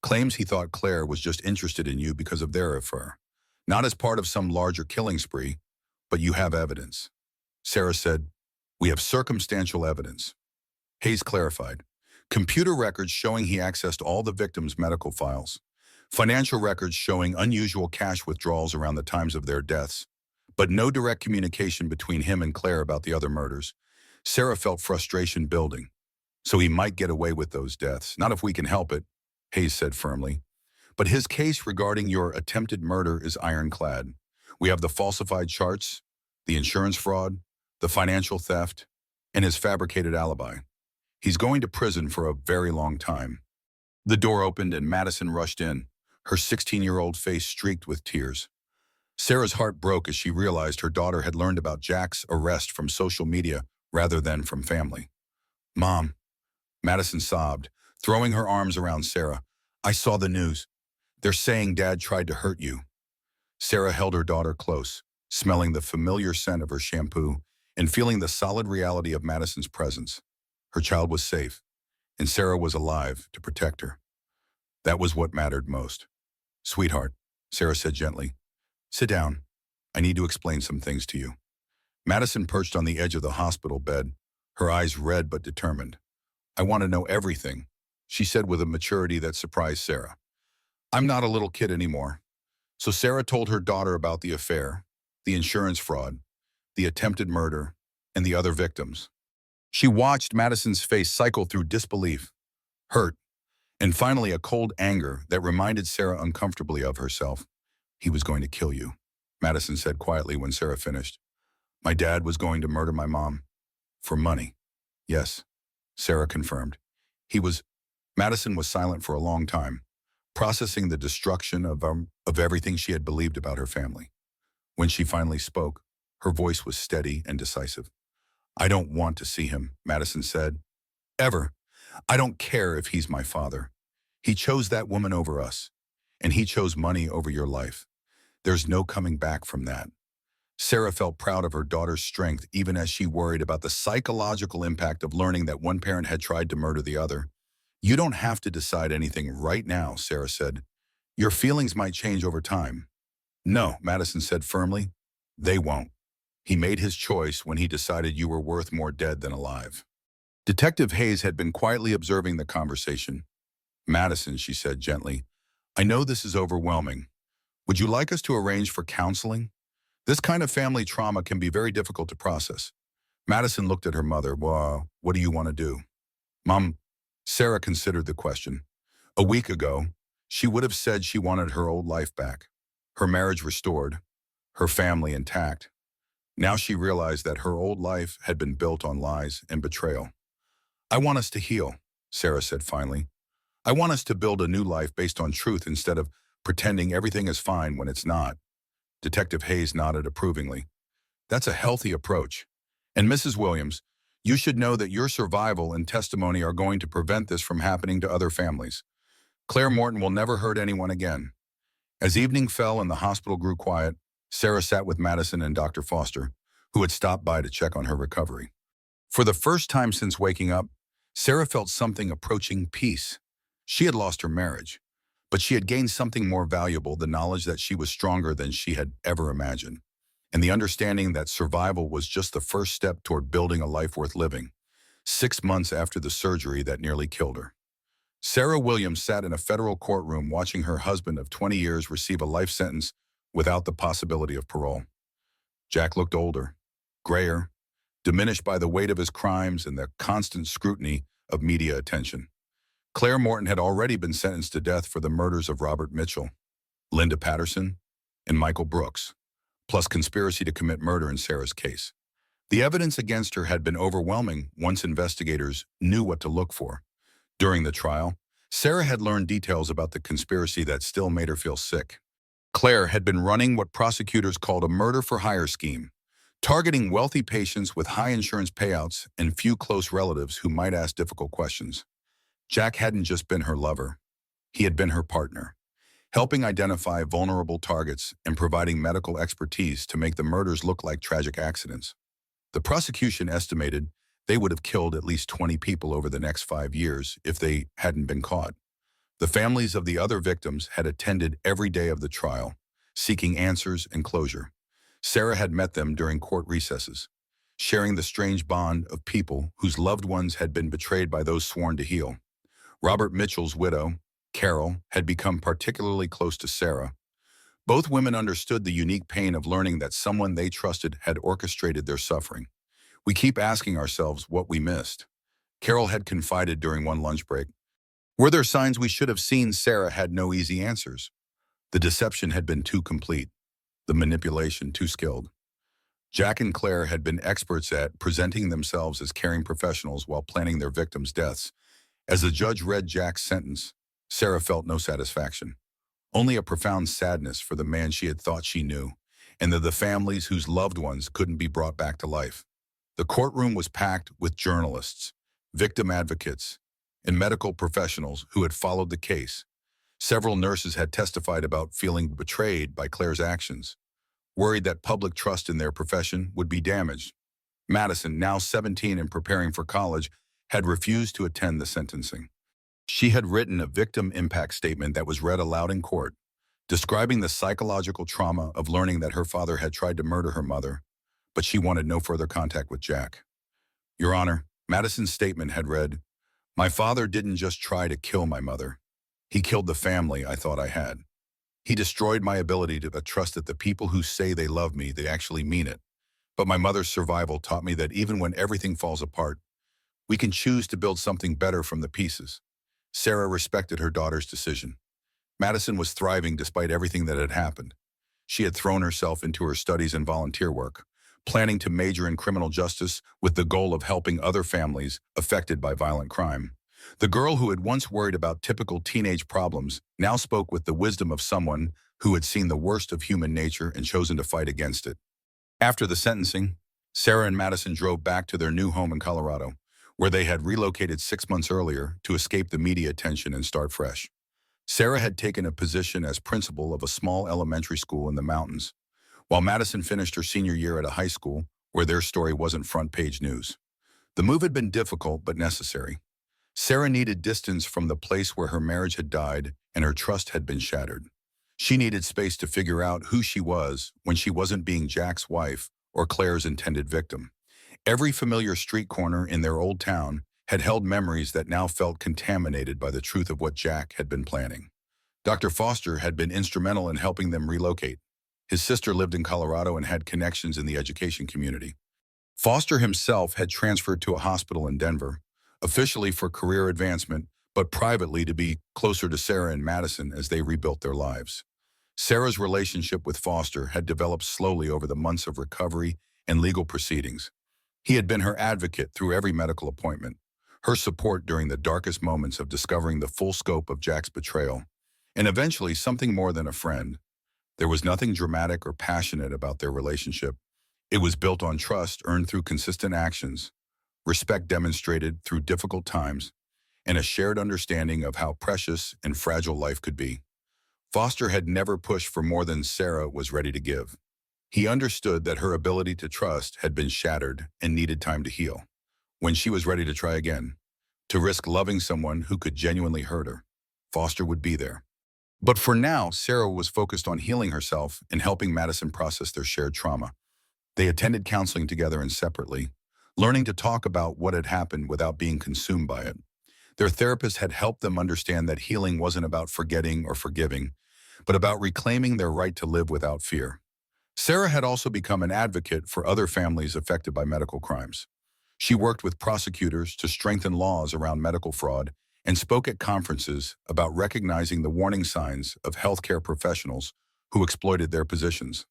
Claims he thought Claire was just interested in you because of their affair, not as part of some larger killing spree, but you have evidence." Sarah said, "We have circumstantial evidence." Hayes clarified, "Computer records showing he accessed all the victims' medical files. Financial records showing unusual cash withdrawals around the times of their deaths. But no direct communication between him and Claire about the other murders." Sarah felt frustration building. "So he might get away with those deaths. Not if we can help it," Hayes said firmly. "But his case regarding your attempted murder is ironclad. We have the falsified charts, the insurance fraud, the financial theft, and his fabricated alibi. He's going to prison for a very long time." The door opened and Madison rushed in, her 16-year-old face streaked with tears. Sarah's heart broke as she realized her daughter had learned about Jack's arrest from social media rather than from family. "Mom," Madison sobbed, throwing her arms around Sarah, "I saw the news. They're saying Dad tried to hurt you." Sarah held her daughter close, smelling the familiar scent of her shampoo and feeling the solid reality of Madison's presence. Her child was safe, and Sarah was alive to protect her. That was what mattered most. "Sweetheart," Sarah said gently, "sit down. I need to explain some things to you." Madison perched on the edge of the hospital bed, her eyes red but determined. "I want to know everything," she said with a maturity that surprised Sarah. "I'm not a little kid anymore." So Sarah told her daughter about the affair, the insurance fraud, the attempted murder, and the other victims. She watched Madison's face cycle through disbelief, hurt, and finally a cold anger that reminded Sarah uncomfortably of herself. "He was going to kill you," Madison said quietly when Sarah finished. "My dad was going to murder my mom. For money." "Yes," Sarah confirmed. "He was—" Madison was silent for a long time, processing the destruction of everything she had believed about her family. When she finally spoke, her voice was steady and decisive. "I don't want to see him," Madison said. "Ever. I don't care if he's my father. He chose that woman over us, and he chose money over your life. There's no coming back from that." Sarah felt proud of her daughter's strength even as she worried about the psychological impact of learning that one parent had tried to murder the other. "You don't have to decide anything right now," Sarah said. Your feelings might change over time. No, Madison said firmly. They won't. He made his choice when he decided you were worth more dead than alive. Detective Hayes had been quietly observing the conversation. Madison, she said gently, I know this is overwhelming. Would you like us to arrange for counseling? This kind of family trauma can be very difficult to process. Madison looked at her mother. Well, what do you want to do? Mom, Sarah considered the question. A week ago, she would have said she wanted her old life back, her marriage restored, her family intact. Now she realized that her old life had been built on lies and betrayal. I want us to heal, Sarah said finally. I want us to build a new life based on truth instead of pretending everything is fine when it's not. Detective Hayes nodded approvingly. That's a healthy approach. And Mrs. Williams, you should know that your survival and testimony are going to prevent this from happening to other families. Claire Morton will never hurt anyone again. As evening fell and the hospital grew quiet, Sarah sat with Madison and Dr. Foster, who had stopped by to check on her recovery. For the first time since waking up, Sarah felt something approaching peace. She had lost her marriage, but she had gained something more valuable, the knowledge that she was stronger than she had ever imagined, and the understanding that survival was just the first step toward building a life worth living. 6 months after the surgery that nearly killed her, Sarah Williams sat in a federal courtroom watching her husband of 20 years receive a life sentence without the possibility of parole. Jack looked older, grayer, diminished by the weight of his crimes and the constant scrutiny of media attention. Claire Morton had already been sentenced to death for the murders of Robert Mitchell, Linda Patterson, and Michael Brooks, plus conspiracy to commit murder in Sarah's case. The evidence against her had been overwhelming once investigators knew what to look for. During the trial, Sarah had learned details about the conspiracy that still made her feel sick. Claire had been running what prosecutors called a murder-for-hire scheme, targeting wealthy patients with high insurance payouts and few close relatives who might ask difficult questions. Jack hadn't just been her lover. He had been her partner, helping identify vulnerable targets and providing medical expertise to make the murders look like tragic accidents. The prosecution estimated they would have killed at least 20 people over the next 5 years if they hadn't been caught. The families of the other victims had attended every day of the trial, seeking answers and closure. Sarah had met them during court recesses, sharing the strange bond of people whose loved ones had been betrayed by those sworn to heal. Robert Mitchell's widow, Carol, had become particularly close to Sarah. Both women understood the unique pain of learning that someone they trusted had orchestrated their suffering. We keep asking ourselves what we missed. Carol had confided during one lunch break. Were there signs we should have seen? Sarah had no easy answers. The deception had been too complete, the manipulation too skilled. Jack and Claire had been experts at presenting themselves as caring professionals while planning their victims' deaths. As the judge read Jack's sentence, Sarah felt no satisfaction, only a profound sadness for the man she had thought she knew, and the families whose loved ones couldn't be brought back to life. The courtroom was packed with journalists, victim advocates, and medical professionals who had followed the case. Several nurses had testified about feeling betrayed by Claire's actions, worried that public trust in their profession would be damaged. Madison, now 17 and preparing for college, had refused to attend the sentencing. She had written a victim impact statement that was read aloud in court, describing the psychological trauma of learning that her father had tried to murder her mother, but she wanted no further contact with Jack. Your Honor, Madison's statement had read, My father didn't just try to kill my mother. He killed the family I thought I had. He destroyed my ability to trust that the people who say they love me, they actually mean it. But my mother's survival taught me that even when everything falls apart, we can choose to build something better from the pieces. Sarah respected her daughter's decision. Madison was thriving despite everything that had happened. She had thrown herself into her studies and volunteer work, planning to major in criminal justice with the goal of helping other families affected by violent crime. The girl who had once worried about typical teenage problems now spoke with the wisdom of someone who had seen the worst of human nature and chosen to fight against it. After the sentencing, Sarah and Madison drove back to their new home in Colorado, where they had relocated 6 months earlier to escape the media attention and start fresh. Sarah had taken a position as principal of a small elementary school in the mountains, while Madison finished her senior year at a high school where their story wasn't front-page news. The move had been difficult but necessary. Sarah needed distance from the place where her marriage had died and her trust had been shattered. She needed space to figure out who she was when she wasn't being Jack's wife or Claire's intended victim. Every familiar street corner in their old town had held memories that now felt contaminated by the truth of what Jack had been planning. Dr. Foster had been instrumental in helping them relocate. His sister lived in Colorado and had connections in the education community. Foster himself had transferred to a hospital in Denver, officially for career advancement, but privately to be closer to Sarah and Madison as they rebuilt their lives. Sarah's relationship with Foster had developed slowly over the months of recovery and legal proceedings. He had been her advocate through every medical appointment, her support during the darkest moments of discovering the full scope of Jack's betrayal, and eventually something more than a friend. There was nothing dramatic or passionate about their relationship. It was built on trust earned through consistent actions, respect demonstrated through difficult times, and a shared understanding of how precious and fragile life could be. Foster had never pushed for more than Sarah was ready to give. He understood that her ability to trust had been shattered and needed time to heal. When she was ready to try again, to risk loving someone who could genuinely hurt her, Foster would be there. But for now, Sarah was focused on healing herself and helping Madison process their shared trauma. They attended counseling together and separately, learning to talk about what had happened without being consumed by it. Their therapist had helped them understand that healing wasn't about forgetting or forgiving, but about reclaiming their right to live without fear. Sarah had also become an advocate for other families affected by medical crimes. She worked with prosecutors to strengthen laws around medical fraud and spoke at conferences about recognizing the warning signs of healthcare professionals who exploited their positions.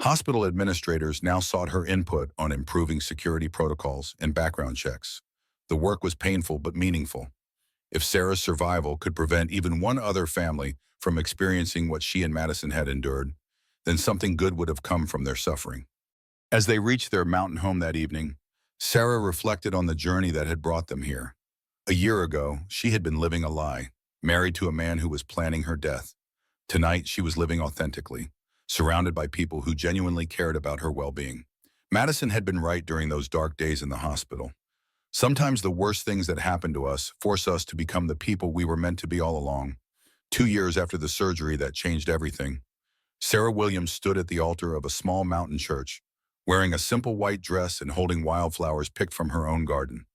Hospital administrators now sought her input on improving security protocols and background checks. The work was painful but meaningful. If Sarah's survival could prevent even one other family from experiencing what she and Madison had endured, then something good would have come from their suffering. As they reached their mountain home that evening, Sarah reflected on the journey that had brought them here. A year ago, she had been living a lie, married to a man who was planning her death. Tonight, she was living authentically, surrounded by people who genuinely cared about her well-being. Madison had been right during those dark days in the hospital. Sometimes the worst things that happen to us force us to become the people we were meant to be all along. 2 years after the surgery that changed everything, Sarah Williams stood at the altar of a small mountain church, wearing a simple white dress and holding wildflowers picked from her own garden.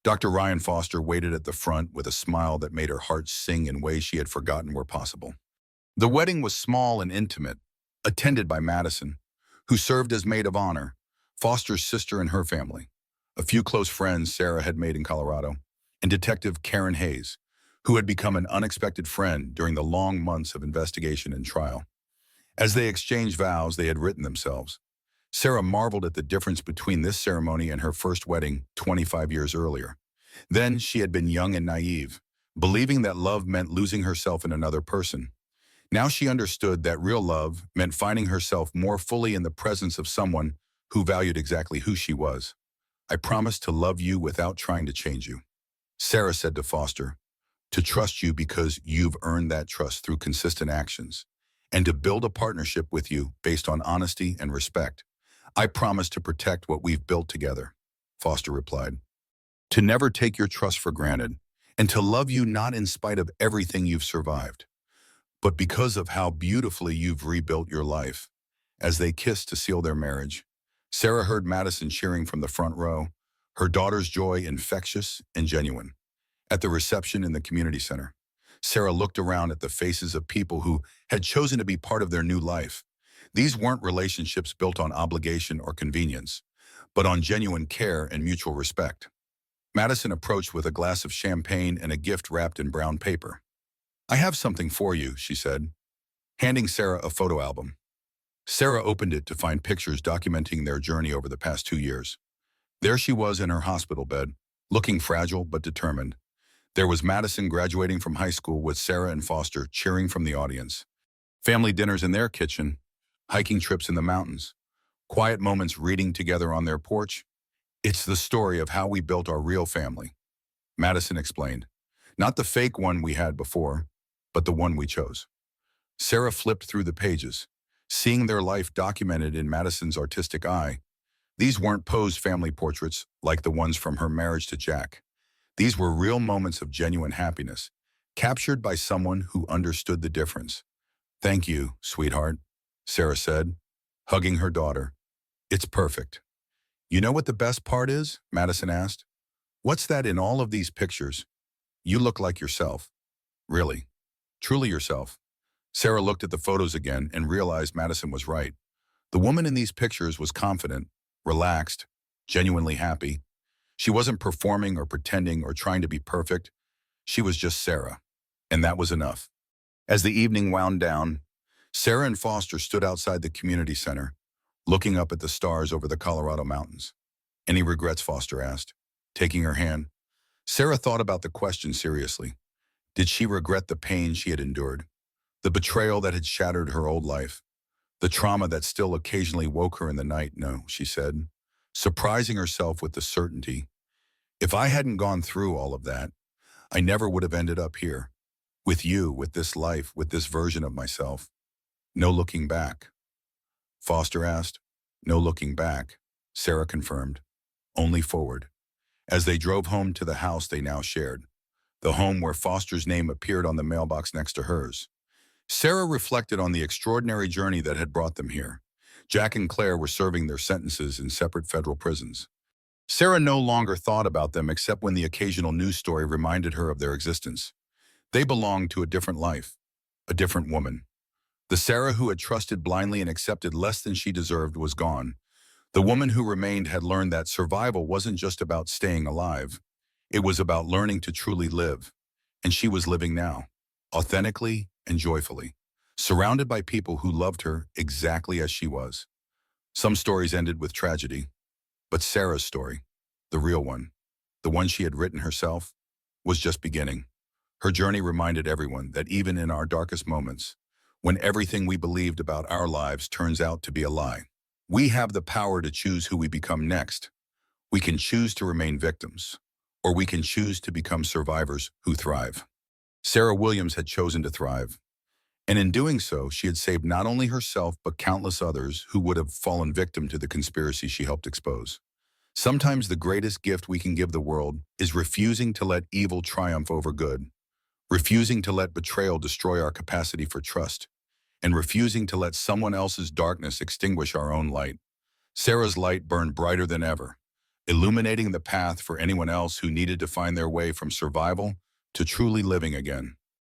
Dr. Ryan Foster waited at the front with a smile that made her heart sing in ways she had forgotten were possible. The wedding was small and intimate, attended by Madison, who served as maid of honor, Foster's sister and her family, a few close friends Sarah had made in Colorado, and Detective Karen Hayes, who had become an unexpected friend during the long months of investigation and trial. As they exchanged vows they had written themselves, Sarah marveled at the difference between this ceremony and her first wedding 25 years earlier. Then she had been young and naive, believing that love meant losing herself in another person. Now she understood that real love meant finding herself more fully in the presence of someone who valued exactly who she was. "I promise to love you without trying to change you," Sarah said to Foster, "to trust you because you've earned that trust through consistent actions, and to build a partnership with you based on honesty and respect. I promise to protect what we've built together," Foster replied. "To never take your trust for granted, and to love you not in spite of everything you've survived, but because of how beautifully you've rebuilt your life." As they kissed to seal their marriage, Sarah heard Madison cheering from the front row, her daughter's joy infectious and genuine. At the reception in the community center, Sarah looked around at the faces of people who had chosen to be part of their new life. These weren't relationships built on obligation or convenience, but on genuine care and mutual respect. Madison approached with a glass of champagne and a gift wrapped in brown paper. "I have something for you," she said, handing Sarah a photo album. Sarah opened it to find pictures documenting their journey over the past 2 years. There she was in her hospital bed, looking fragile but determined. There was Madison graduating from high school with Sarah and Foster cheering from the audience. Family dinners in their kitchen, hiking trips in the mountains, quiet moments reading together on their porch. "It's the story of how we built our real family," Madison explained. "Not the fake one we had before, but the one we chose." Sarah flipped through the pages, seeing their life documented in Madison's artistic eye. These weren't posed family portraits like the ones from her marriage to Jack. These were real moments of genuine happiness, captured by someone who understood the difference. "Thank you, sweetheart," Sarah said, hugging her daughter. "It's perfect." "You know what the best part is?" Madison asked. "What's that in all of these pictures? You look like yourself. Really. Truly yourself." Sarah looked at the photos again and realized Madison was right. The woman in these pictures was confident, relaxed, genuinely happy. She wasn't performing or pretending or trying to be perfect. She was just Sarah. And that was enough. As the evening wound down, Sarah and Foster stood outside the community center, looking up at the stars over the Colorado mountains. "Any regrets?" Foster asked, taking her hand. Sarah thought about the question seriously. Did she regret the pain she had endured? The betrayal that had shattered her old life? The trauma that still occasionally woke her in the night? "No," she said, surprising herself with the certainty. "If I hadn't gone through all of that, I never would have ended up here. With you, with this life, with this version of myself. No looking back." Foster asked. "No looking back," Sarah confirmed. "Only forward." As they drove home to the house they now shared, the home where Foster's name appeared on the mailbox next to hers, Sarah reflected on the extraordinary journey that had brought them here. Jack and Claire were serving their sentences in separate federal prisons. Sarah no longer thought about them except when the occasional news story reminded her of their existence. They belonged to a different life, a different woman. The Sarah who had trusted blindly and accepted less than she deserved was gone. The woman who remained had learned that survival wasn't just about staying alive. It was about learning to truly live. And she was living now, authentically and joyfully, surrounded by people who loved her exactly as she was. Some stories ended with tragedy, but Sarah's story, the real one, the one she had written herself, was just beginning. Her journey reminded everyone that even in our darkest moments, when everything we believed about our lives turns out to be a lie, we have the power to choose who we become next. We can choose to remain victims, or we can choose to become survivors who thrive. Sarah Williams had chosen to thrive, and in doing so, she had saved not only herself but countless others who would have fallen victim to the conspiracy she helped expose. Sometimes the greatest gift we can give the world is refusing to let evil triumph over good, refusing to let betrayal destroy our capacity for trust, and refusing to let someone else's darkness extinguish our own light. Sarah's light burned brighter than ever, illuminating the path for anyone else who needed to find their way from survival to truly living again.